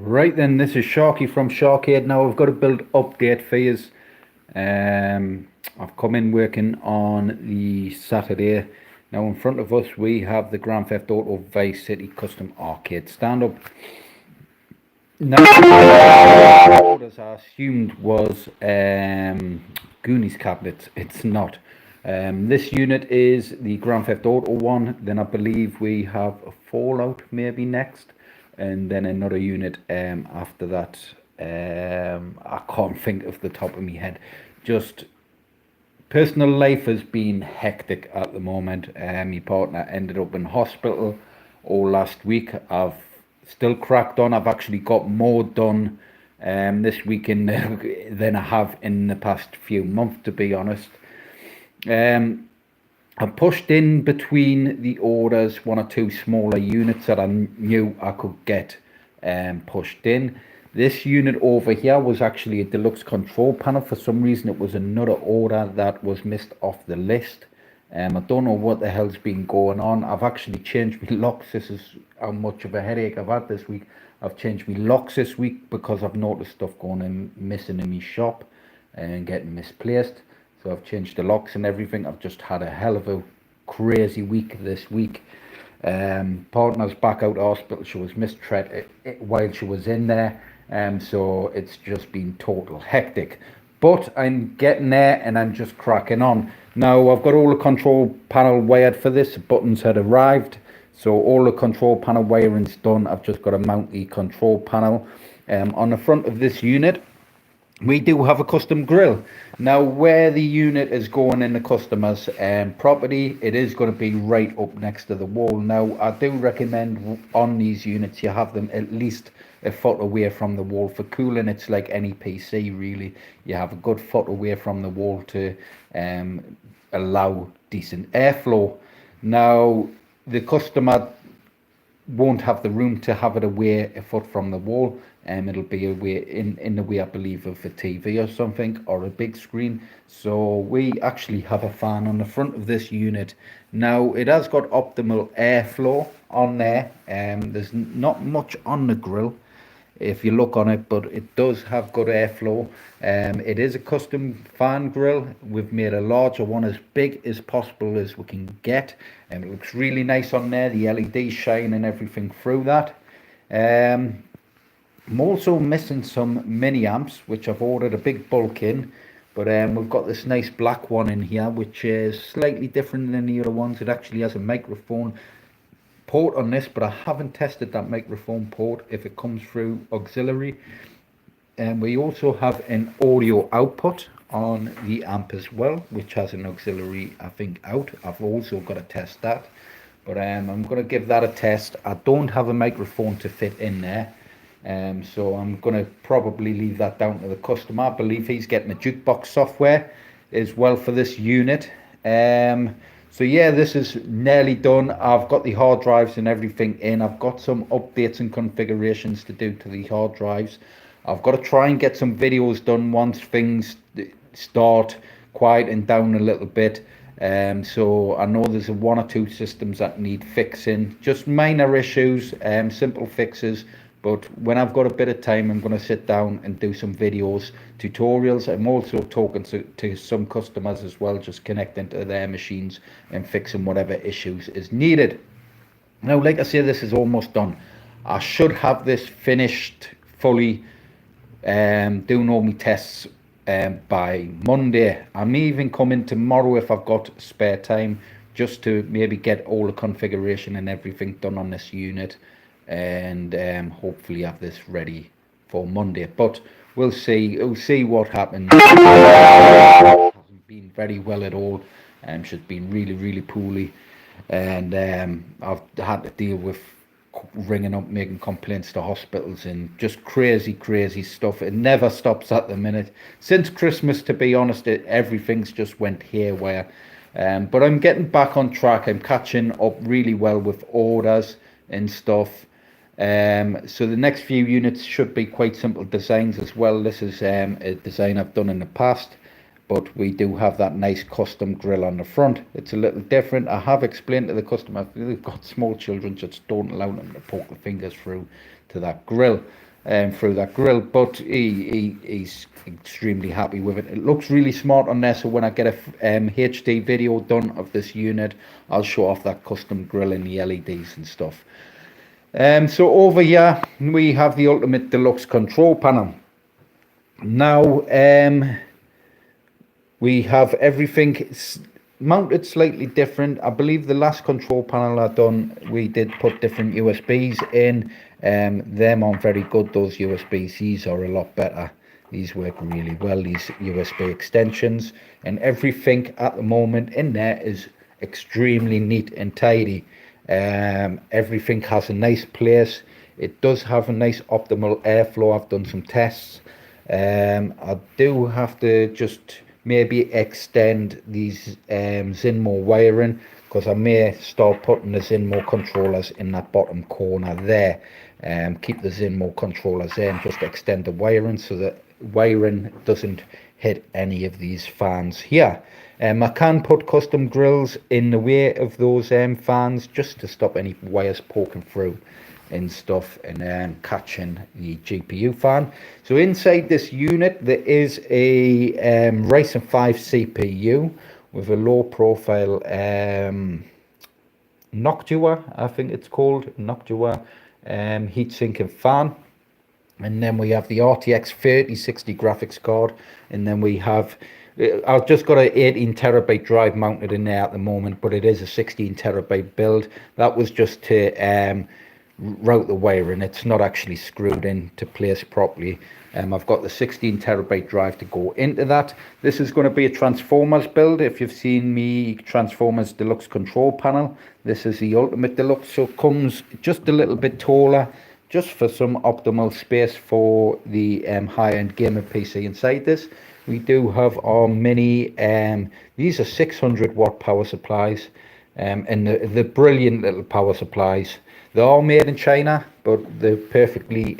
Right then, this is Sharky from SHAR-KADE. Now I've got a build update for you. I've come in working on the Saturday. Now in front of us we have the Grand Theft Auto Vice City Custom Arcade Stand-Up. Now, orders I assumed was Goonies cabinets. It's not. This unit is the Grand Theft Auto one. Then I believe we have a Fallout maybe next, and then another unit after that. I can't think of the top of my head. Just personal life has been hectic at the moment. My partner ended up in hospital all last week. I've still cracked on. I've actually got more done this weekend than I have in the past few months, to be honest. I pushed in between the orders one or two smaller units that I knew I could get pushed in. This unit over here was actually a deluxe control panel. For some reason it was another order that was missed off the list. I don't know what the hell's been going on. I've actually changed my locks. This is how much of a headache I've had this week. I've changed my locks this week because I've noticed stuff going and missing in my shop and getting misplaced. So I've changed the locks and everything. I've just had a hell of a crazy week this week. Partner's back out of hospital. She was mistreated while she was in there. So it's just been total hectic. But I'm getting there and I'm just cracking on. Now I've got all the control panel wired for this. The buttons had arrived. So all the control panel wiring's done. I've just got to mount the control panel. On the front of this unit, we do have a custom grill. Now where the unit is going in the customer's property, it is going to be right up next to the wall. Now I do recommend on these units you have them at least a foot away from the wall. For cooling, it's like any PC really. You have a good foot away from the wall to allow decent airflow. Now the customer won't have the room to have it away a foot from the wall. It'll be away in the way, I believe, of a TV or something, or a big screen. So we actually have a fan on the front of this unit. Now it has got optimal airflow on there. There's not much on the grill if you look on it, but it does have good airflow. It is a custom fan grill. We've made a larger one, as big as possible as we can get, and it looks really nice on there. The LEDs shine and everything through that. I'm also missing some mini amps, which I've ordered a big bulk in, but we've got this nice black one in here, which is slightly different than the other ones. It actually has a microphone port on this, but I haven't tested that microphone port if it comes through auxiliary. And we also have an audio output on the amp as well, which has an auxiliary, I think, out. I've also got to test that, but I'm going to give that a test. I don't have a microphone to fit in there. So I'm going to probably leave that down to the customer. I believe he's getting a jukebox software as well for this unit. So yeah, this is nearly done. I've got the hard drives and everything in. I've got some updates and configurations to do to the hard drives. I've got to try and get some videos done once things start quieting down a little bit. So I know there's one or two systems that need fixing, just minor issues, simple fixes. But when I've got a bit of time, I'm going to sit down and do some videos, tutorials. I'm also talking to some customers as well, just connecting to their machines and fixing whatever issues is needed. Now, like I say, this is almost done. I should have this finished fully, doing all my tests by Monday. I may even come in tomorrow if I've got spare time, just to maybe get all the configuration and everything done on this unit, and hopefully have this ready for Monday. But we'll see. We'll see what happens. Hasn't been very well at all. She's been really poorly, and I've had to deal with ringing up, making complaints to hospitals, and just crazy stuff. It never stops at the minute. Since Christmas, to be honest, everything's just went haywire. But I'm getting back on track. I'm catching up really well with orders and stuff. So the next few units should be quite simple designs as well. This is a design I've done in the past, but we do have that nice custom grill on the front. It's a little different. I have explained to the customer, if they've got small children, just don't allow them to poke the fingers through to that grill. through that grill, but he's extremely happy with it. It looks really smart on there, so when I get a HD video done of this unit, I'll show off that custom grill and the LEDs and stuff. So over here we have the Ultimate Deluxe control panel. Now we have everything mounted slightly different. I believe the last control panel I done, we did put different USBs in. Them aren't very good, those USBs. These are a lot better. These work really well, these USB extensions, and everything at the moment in there is extremely neat and tidy. Everything has a nice place. It does have a nice optimal airflow. I've done some tests. I do have to just maybe extend these Zinmo wiring, because I may start putting the Zinmo controllers in that bottom corner there. Keep the Zinmo controllers there and just extend the wiring so that wiring doesn't hit any of these fans here. I can put custom grills in the way of those fans, just to stop any wires poking through and stuff, and catching the GPU fan. So inside this unit there is a Ryzen 5 CPU with a low profile Noctua, I think it's called, Noctua heatsink and fan. And then we have the RTX 3060 graphics card, and then we have, I've just got an 18 terabyte drive mounted in there at the moment, but it is a 16 terabyte build. That was just to route the wiring. It's not actually screwed into place properly. I've got the 16 terabyte drive to go into that. This is going to be a Transformers build. If you've seen me Transformers Deluxe control panel, this is the Ultimate Deluxe, so it comes just a little bit taller, just for some optimal space for the high-end gamer PC inside this. We do have our mini, these are 600 watt power supplies, and the brilliant little power supplies. They're all made in China, but they're perfectly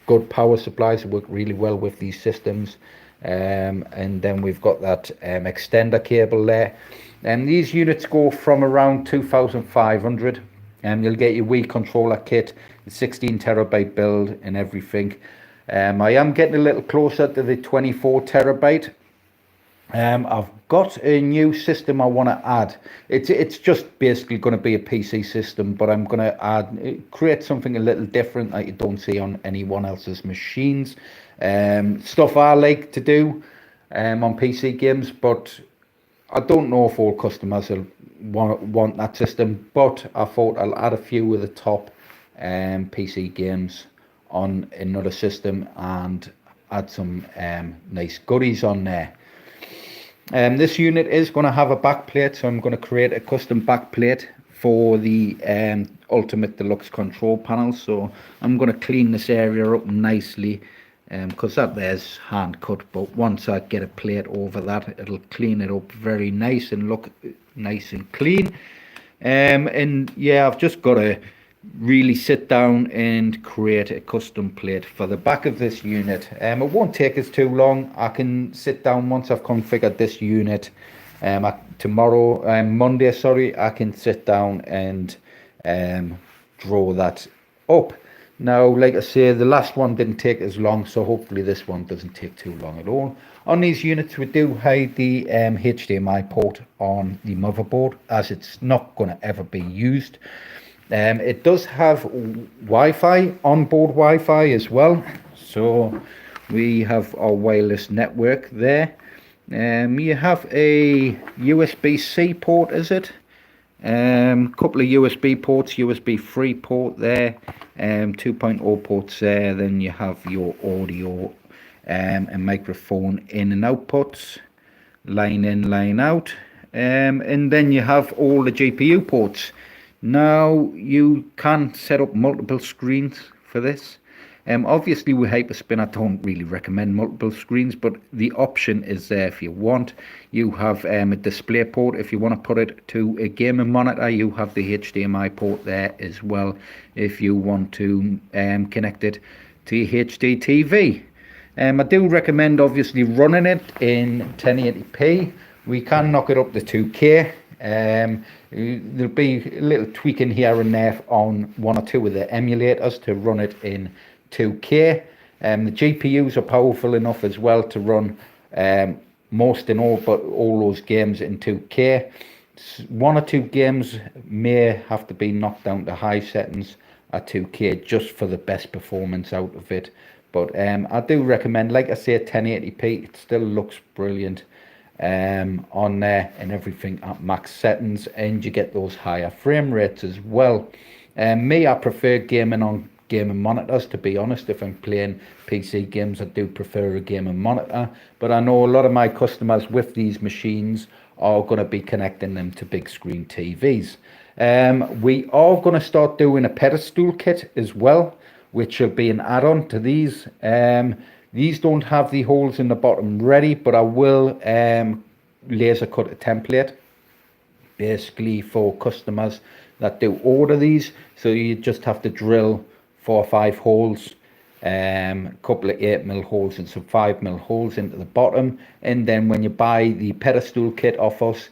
good power supplies. Work really well with these systems. And then we've got that extender cable there. And these units go from around 2,500. And you'll get your Wii controller kit, 16 terabyte build and everything. I am getting a little closer to the 24 terabyte. I've got a new system I want to add. It's just basically going to be a PC system, but I'm going to create something a little different that you don't see on anyone else's machines. Stuff I like to do on PC games, but I don't know if all customers will want that system. But I thought I'll add a few of the top PC games on another system and add some nice goodies on there. This unit is going to have a backplate, so I'm going to create a custom backplate for the Ultimate Deluxe control panel. So I'm going to clean this area up nicely, because that there's hand cut, but once I get a plate over that, it'll clean it up very nice and look nice and clean. And yeah, I've just got to really sit down and create a custom plate for the back of this unit. It won't take us too long. I can sit down once I've configured this unit. Monday, sorry, I can sit down and draw that up. Now, like I say, the last one didn't take as long, so hopefully this one doesn't take too long at all. On these units, we do hide the HDMI port on the motherboard, as it's not going to ever be used. It does have Wi-Fi, onboard Wi-Fi as well, so we have our wireless network there. You have a USB-C port, is it? Couple of USB ports, USB 3 port there, 2.0 ports there. Then you have your audio and microphone in and outputs, line in, line out, and then you have all the GPU ports. Now you can set up multiple screens for this. Obviously with Hyperspin I don't really recommend multiple screens, but the option is there if you want. You have a display port if you want to put it to a gaming monitor. You have the HDMI port there as well if you want to connect it to your HD TV. I do recommend obviously running it in 1080p. We can knock it up to 2K. There'll be a little tweaking here and there on one or two of the emulators to run it in 2K. The GPUs are powerful enough as well to run most in all but all those games in 2K. One or two games may have to be knocked down to high settings at 2K just for the best performance out of it. But I do recommend, like I say, 1080p. It still looks brilliant on there, and everything at max settings, and you get those higher frame rates as well. Me, I prefer gaming monitors, to be honest. If I'm playing PC games, I do prefer a gaming monitor, but I know a lot of my customers with these machines are going to be connecting them to big screen TVs. We are going to start doing a pedestal kit as well, which will be an add-on to these. These don't have the holes in the bottom ready, but I will laser cut a template basically for customers that do order these. So you just have to drill 4 or 5 holes, a couple of 8mm holes and some 5mm holes into the bottom, and then when you buy the pedestal kit off us,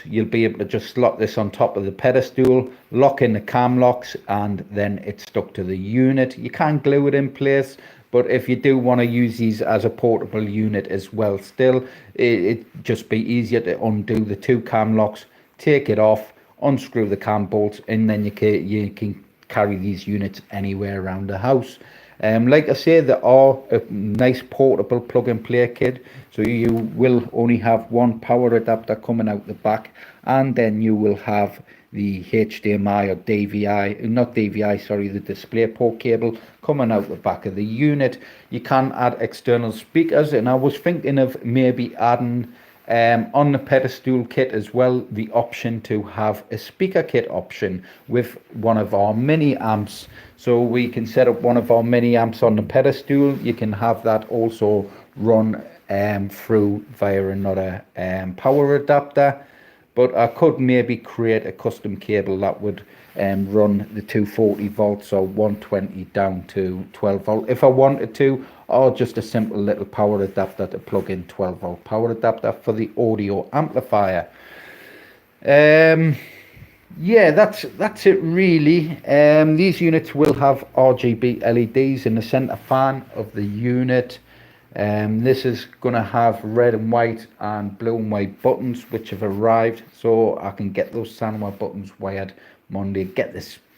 you'll be able to just slot this on top of the pedestal, lock in the cam locks, and then it's stuck to the unit. You can glue it in place, but if you do want to use these as a portable unit as well, still it just be easier to undo the 2 cam locks, take it off, unscrew the cam bolts, and then you can carry these units anywhere around the house. Like I say, there are a nice portable plug and play kit, so you will only have one power adapter coming out the back, and then you will have the HDMI or DVI, not DVI, sorry, the DisplayPort cable coming out the back of the unit. You can add external speakers, and I was thinking of maybe adding on the pedestal kit as well the option to have a speaker kit option with one of our mini amps. So we can set up one of our mini amps on the pedestal. You can have that also run through via another power adapter. But I could maybe create a custom cable that would run the 240 volts or 120 down to 12 volt if I wanted to, or just a simple little power adapter to plug in 12 volt power adapter for the audio amplifier. Yeah, that's it really. These units will have RGB LEDs in the center fan of the unit. This is going to have red and white and blue and white buttons which have arrived, so I can get those SANWA buttons wired Monday,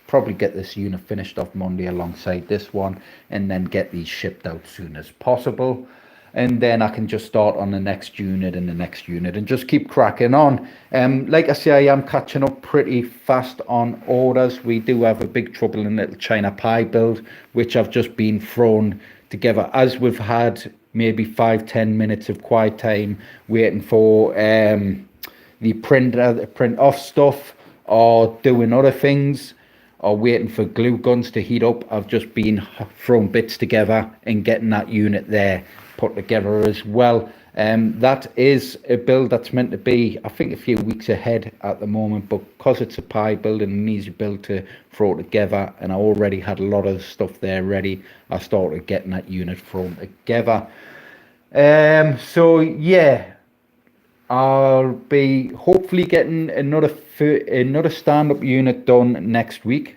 probably get this unit finished off Monday alongside this one, and then get these shipped out soon as possible. And then I can just start on the next unit and the next unit and just keep cracking on. Like I say, I am catching up pretty fast on orders. We do have a big trouble in little China Pi build, which I've just been thrown together as we've had maybe 5-10 minutes of quiet time waiting for the print off stuff, or doing other things, or waiting for glue guns to heat up. I've just been throwing bits together and getting that unit there put together as well. That is a build that's meant to be, I think, a few weeks ahead at the moment, but because it's a Pi build and an easy build to throw together, and I already had a lot of stuff there ready, I started getting that unit thrown together. So yeah, I'll be hopefully getting another stand-up unit done next week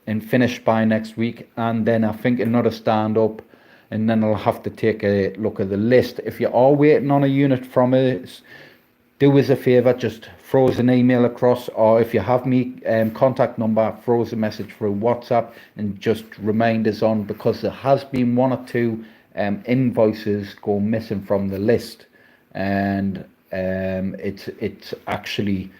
and finished by next week, and then I think another stand-up, and then I'll have to take a look at the list. If you are waiting on a unit from us, do us a favour, just throw us an email across, or if you have me contact number, throw us a message through WhatsApp, and just remind us on, because there has been 1 or 2 invoices go missing from the list, and it's actually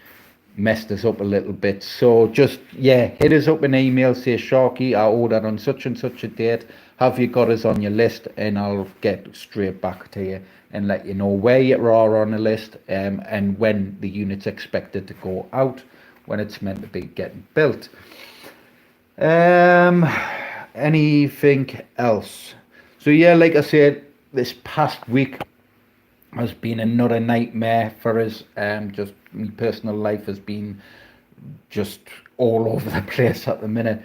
messed us up a little bit. So just, yeah, hit us up an email, say, Sharky, I ordered on such and such a date, have you got us on your list? And I'll get straight back to you and let you know where you are on the list, and when the unit's expected to go out, when it's meant to be getting built. Anything else? So yeah, like I said, this past week has been another nightmare for us. Just my personal life has been just all over the place at the minute,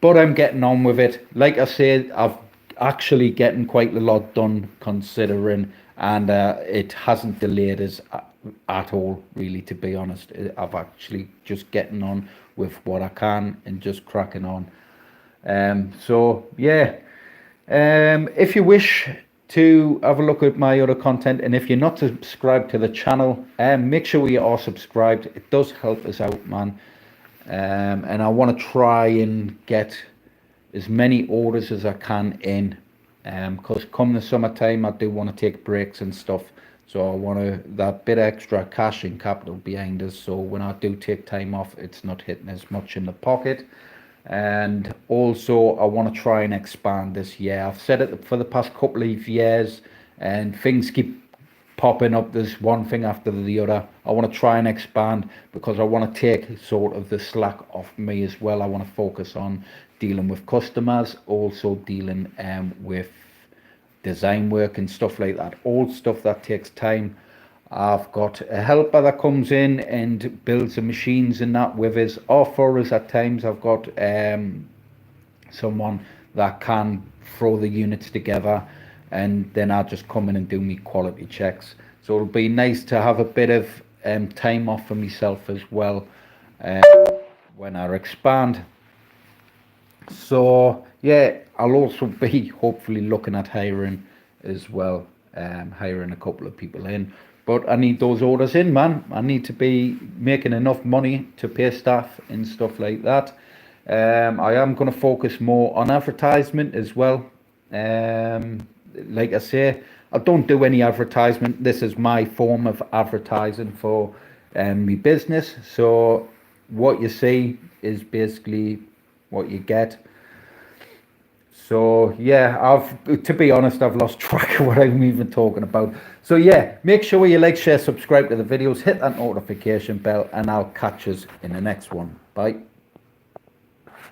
but I'm getting on with it. Like I said, I've actually getting quite a lot done considering, and it hasn't delayed us at all, really, to be honest. I've actually just getting on with what I can and just cracking on. So yeah, if you wish to have a look at my other content, and if you're not subscribed to the channel, make sure you are subscribed. It does help us out, man. And I want to try and get as many orders as I can in, because come the summertime I do want to take breaks and stuff, so I want to that bit of extra cash and capital behind us, so when I do take time off it's not hitting as much in the pocket. And also I want to try and expand this year. I've said it for the past couple of years and things keep popping up. There's one thing after the other. I want to try and expand because I want to take sort of the slack off me as well. I want to focus on dealing with customers, also dealing with design work and stuff like that, all stuff that takes time. I've got a helper that comes in and builds the machines and that with us, or for us at times. I've got someone that can throw the units together, and then I just come in and do me quality checks. So it'll be nice to have a bit of time off for myself as well when I expand. So yeah, I'll also be hopefully looking at hiring as well, hiring a couple of people in. But I need those orders in, man. I need to be making enough money to pay staff and stuff like that. I am going to focus more on advertisement as well. Like I say, I don't do any advertisement. This is my form of advertising for my business. So what you see is basically what you get. So yeah, to be honest, I've lost track of what I'm even talking about. So yeah, make sure you like, share, subscribe to the videos, hit that notification bell, and I'll catch us in the next one. Bye.